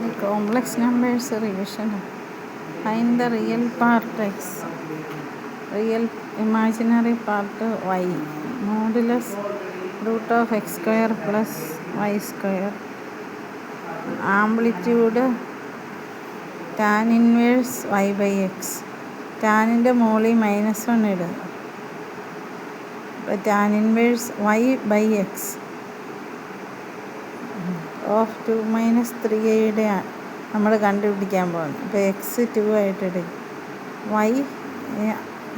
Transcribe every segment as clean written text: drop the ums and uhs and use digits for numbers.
The complex numbers revision. Find the real part x, real imaginary part y, modulus root of x square plus y square, amplitude tan inverse y by x. ടാനിൻ്റെ മോളിൽ -1 ഇടുക. അപ്പോൾ tan inverse y by x of 2 - 3i നമ്മൾ കണ്ടുപിടിക്കാൻ പോകുന്നത്. അപ്പോൾ X 2 ആയിട്ട് എടുക്കും. y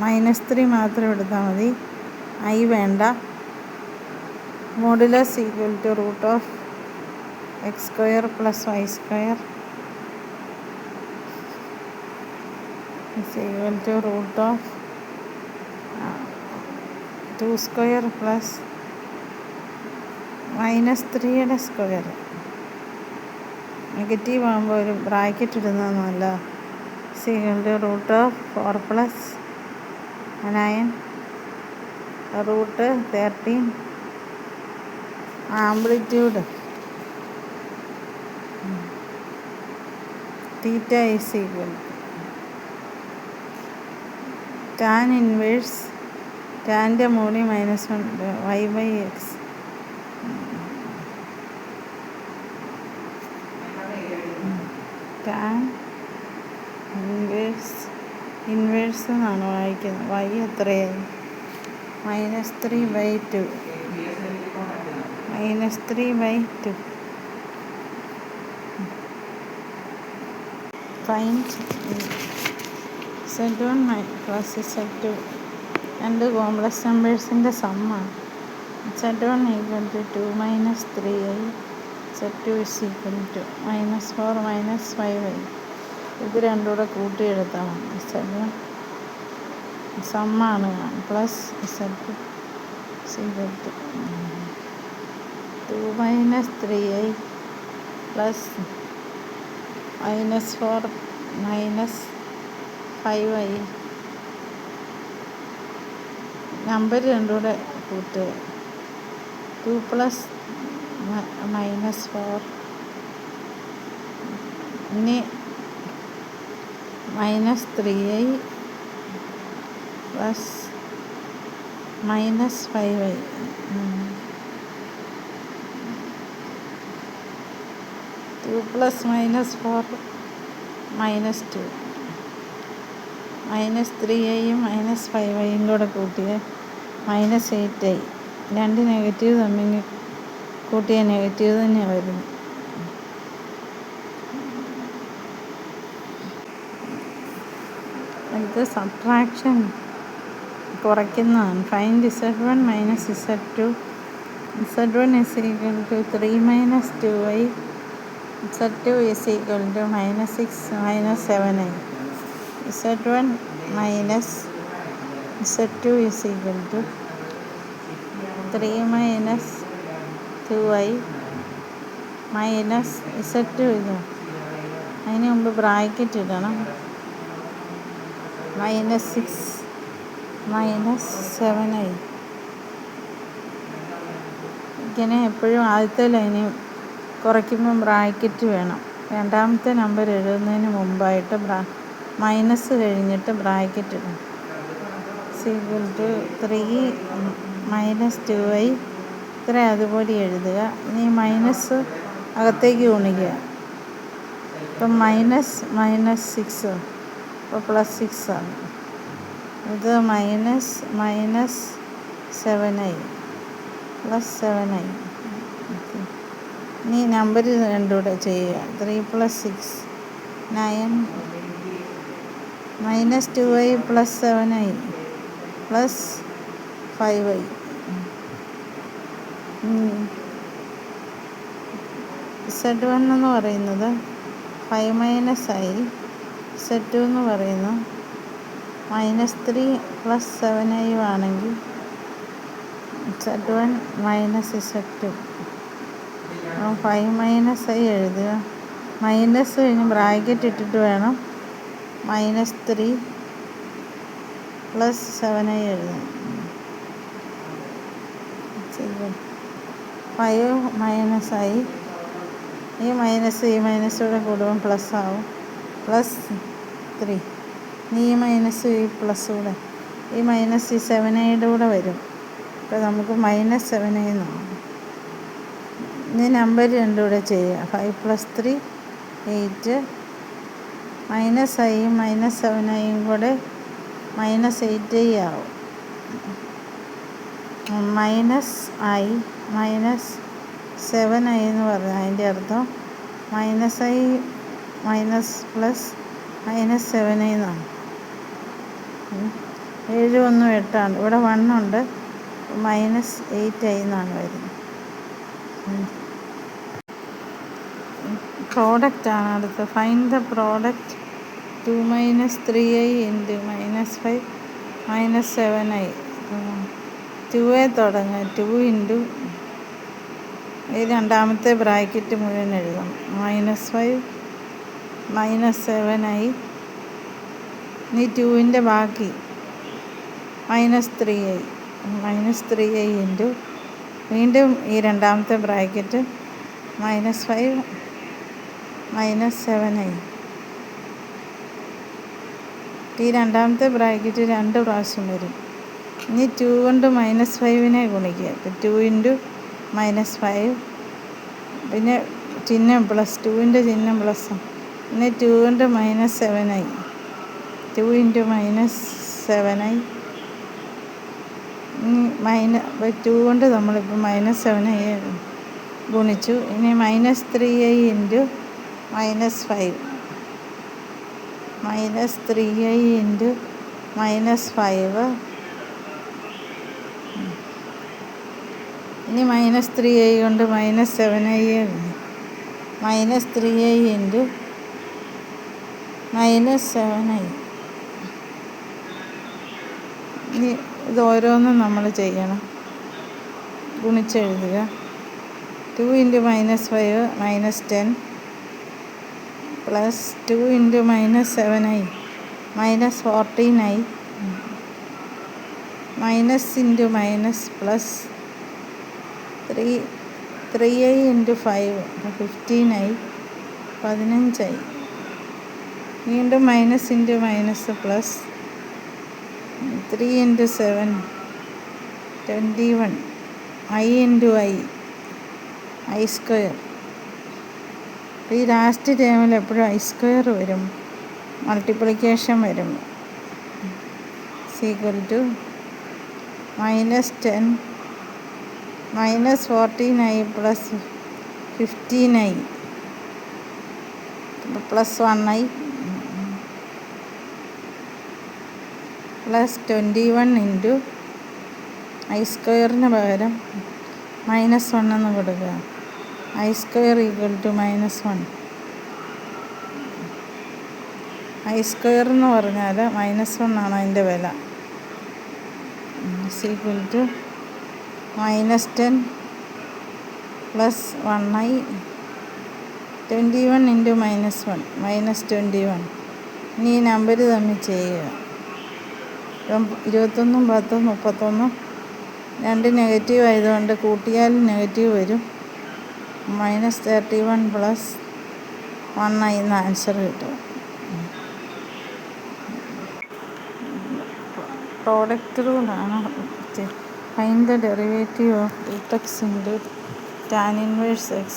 -3 മാത്രം എടുത്താൽ മതി, i വേണ്ട. Modulus equal to root of x square plus y square is equal to root of 2 square plus -3യുടെ സ്ക്വയർ. നെഗറ്റീവ് ആകുമ്പോൾ ഒരു ബ്രാക്കറ്റ് ഇടുന്നത് നല്ല. is equal to root of 4 plus 9 root 13 amplitude theta is equal to tan inverse ടാൻ്റെ മോളിൽ -1 y by x. Tan inverse എന്നാണ് വായിക്കുന്നത്. y എത്രയായി? -3/2. -3/2. ഫൈൻഡ് z1 plus z2 രണ്ട് കോംപ്ലക്സ് നമ്പേഴ്സിൻ്റെ സമ്മാണ്. z1 equal to 2 - 3i, z2 is equal to -4 - 5i. ഇത് രണ്ടും കൂടെ കൂട്ടിയെടുത്താൽ മതി. z1 സമ്മാണ് plus z2 is equal to 2 - 3i plus -4 - 5i. Number രണ്ടും കൂടെ കൂട്ടുക. 2 പ്ലസ് -4 ഇനി -3i പ്ലസ് -5i. 2 പ്ലസ് -4 -2 -3iയും -5iയും കൂടെ കൂട്ടിയ -8i. രണ്ട് നെഗറ്റീവ് തമ്മിൽ കൂട്ടിയ നെഗറ്റീവ് തന്നെ വരുന്നു. ഇത് സബ്ട്രാക്ഷൻ കുറയ്ക്കുന്നതാണ്. Find z1 - z2. z1 is equal to 3 - 2i, z2 is equal to -6 - 7i. z1 minus z2 is equal to 3 minus 2i minus z2 ഇത് അതിന് മുമ്പ് ബ്രാക്കറ്റ് ഇടണം. -6 - 7i. ഇങ്ങനെ എപ്പോഴും ആദ്യത്തെ ലൈന് കുറയ്ക്കുമ്പം ബ്രാക്കറ്റ് വേണം. രണ്ടാമത്തെ നമ്പർ എഴുതുന്നതിന് മുമ്പായിട്ട് മൈനസ് കഴിഞ്ഞിട്ട് ബ്രാക്കറ്റ് ഇടണം. ഈക്വൽ ടു 3 - 2i ഇത്ര അതുപോലെ എഴുതുക. ഇനി മൈനസ് അകത്തേക്ക് ഗുണിക്കുക. ഇപ്പം -6 അപ്പോൾ +6 ആണ്. ഇത് -7i + 7i. ഇനി നമ്പർ രണ്ടും കൂടെ ചെയ്യുക. 3 + 6 9 -2i + 7i + 5i. z1 എന്ന് പറയുന്നത് 5 - i, z2 എന്ന് പറയുന്നത് -3 + 7i ആണെങ്കിൽ z1 - z2. 5 - i എഴുതുക. മൈനസ് കഴിഞ്ഞ് ബ്രാക്കറ്റ് ഇട്ടിട്ട് വേണം -3 + 7i എഴുതാം. 5 - i ഈ മൈനസ് കൂടെ കൂടുമ്പം പ്ലസ് ആവും, +3. ഈ മൈനസ് ഈ പ്ലസ് കൂടെ ഈ മൈനസ് ഈ 7a കൂടെ വരും. അപ്പോൾ നമുക്ക് -7a എന്നാവും. ഇനി നമ്പർ രണ്ടും കൂടെ ചെയ്യുക. 5 + 3 8, -i -7i കൂടെ -8i ആവും. -i -7i എന്ന് പറഞ്ഞാൽ അതിൻ്റെ അർത്ഥം -i -+-7i എന്നാണ്. 7 1 8ആണ്. ഇവിടെ 1 ഉണ്ട്, -8i എന്നാണ് വരുന്നത്. പ്രോഡക്റ്റാണ് അടുത്ത്. Find the product 2 - 3i × -5 -7i. 2 തുടങ്ങുക. 2 × ഈ രണ്ടാമത്തെ ബ്രാക്കറ്റ് മുഴുവൻ എഴുതണം. -5 -7i. ഇനി 2ൻ്റെ ബാക്കി -3i × വീണ്ടും ഈ രണ്ടാമത്തെ ബ്രാക്കറ്റ് -5 -7i. ഈ രണ്ടാമത്തെ ബ്രാക്കറ്റ് 2 പ്രാവശ്യം വരും. ഇനി 2 കൊണ്ട് -5നെ ഗുണിക്കുക. അപ്പോൾ 2 × -5, പിന്നെ ചിഹ്നം പ്ലസ്, 2ൻ്റെ ചിഹ്നം പ്ലസ്. പിന്നെ 2 കൊണ്ട് -7i, 2 × -7i. ഇനി 2 കൊണ്ട് നമ്മളിപ്പോൾ -7i ഗുണിച്ചു. ഇനി -3i × -5, -3i × -5. ഇനി -3i കൊണ്ട് -7i, -3i × -7i. ഇനി ഇത് ഓരോന്നും നമ്മൾ ചെയ്യണം, ഗുണിച്ചെഴുതുക. 2 × -5 -10, +2 × -7i -14i, -3i × 5 15i 15i. വീണ്ടും -+, 3 × 7 21, i × i². ഈ ലാസ്റ്റ് ടേമിൽ എപ്പോഴും i² വരും, മൾട്ടിപ്ലിക്കേഷൻ വരും. = -10 -14i + 15i +1i +21 × i²ന് പകരം -1 എന്ന് കൊടുക്കുക. i² = -1. i² എന്ന് പറഞ്ഞാൽ -1 ആണ് അതിൻ്റെ വില. = -10 +1i 21 × -1 -21. ഇനി ഈ നമ്പർ തമ്മിൽ ചെയ്യുക. 21 10 31. 2 നെഗറ്റീവ് ആയതുകൊണ്ട് കൂട്ടിയാൽ നെഗറ്റീവ് വരും. -31 + 1i എന്ന ആൻസർ കിട്ടും. പ്രോഡക്റ്റ് റൂളാണ്. Find the derivative of √x × tan 1x.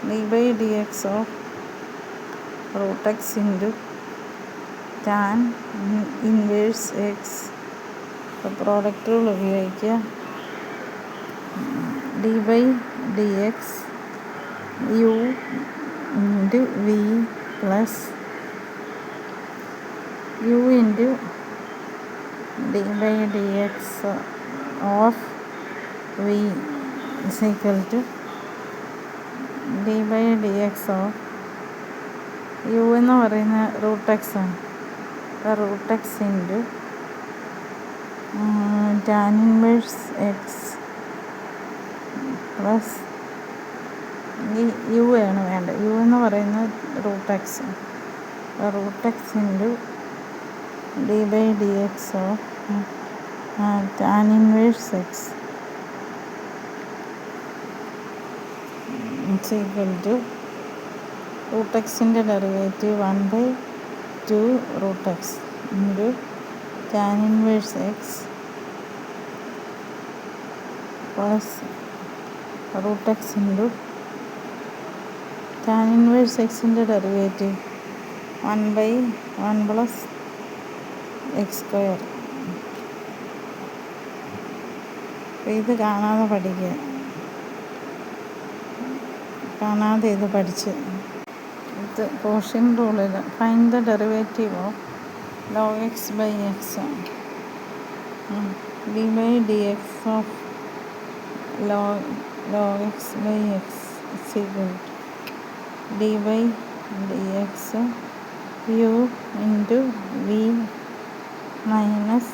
d/dx of √x × tan 1x. അപ്പോൾ പ്രോഡക്റ്റ് റൂൾ ഉപയോഗിക്കുക. d/dx u × v + u × d/dx of v = d/dx of u എന്ന് പറയുന്ന √x ആണ്. √x × tan 1x പ്ലസ് ഈ u ആണ് വേണ്ടത്. u എന്ന് പറയുന്നത് √x. √x × d/dx of tan 1x it's equal to root എക്സിൻ്റെ derivative 1/2 root x into tan inverse x plus root x into tan inverse എക്സിൻ്റെ ഡെറിവേറ്റീവ് 1/1 പ്ലസ് എക്സ് സ്ക്വയർ. ഇത് കാണാതെ പഠിക്കുക, കാണാതെ ഇത് പഠിച്ച് ഇത് കോഷ്യൻ റൂളിൽ find the derivative of log x by x d by dx of log x by x is equal to d by dx u into v minus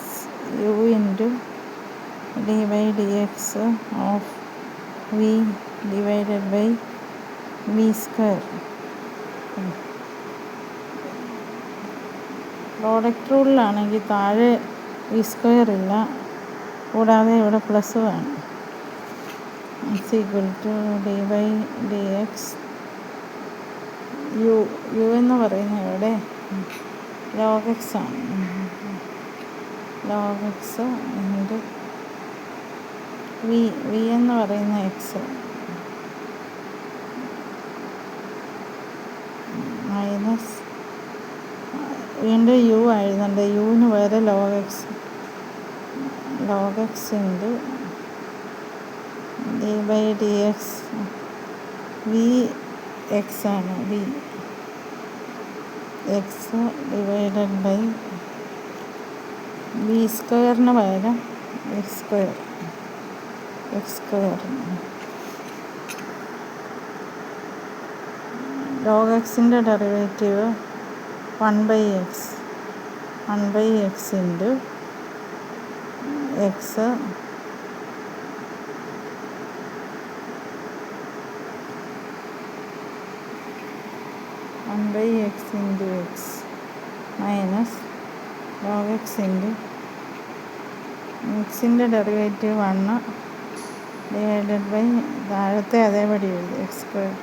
u into d by dx of v divided by v square. Product റൂളിലാണെങ്കിൽ താഴെ v square ഇല്ല, കൂടാതെ ഇവിടെ plus വേണം. It's equal to d by d x u എന്ന് പറയുന്നത് ഇവിടെ log x ആണ്. log x ഇൻറ്റു വി എന്ന് പറയുന്ന എക്സ് മൈനസ് വീണ്ടും യു എഴുതണ്ട, യുവിന് വരെ log x into d by d x v x ആണ്, v x divided by v സ്ക്വയറിന് പകരം എക്സ് സ്ക്വയർ. log എക്സിൻ്റെ derivative 1/x into x into x minus log x into എക്സിൻ്റെ ഡെറിവേറ്റീവ് 1 ഡിവൈഡഡ് ബൈ താഴത്തെ അതേപടി എഴുതി എക്സ് സ്ക്വയർ.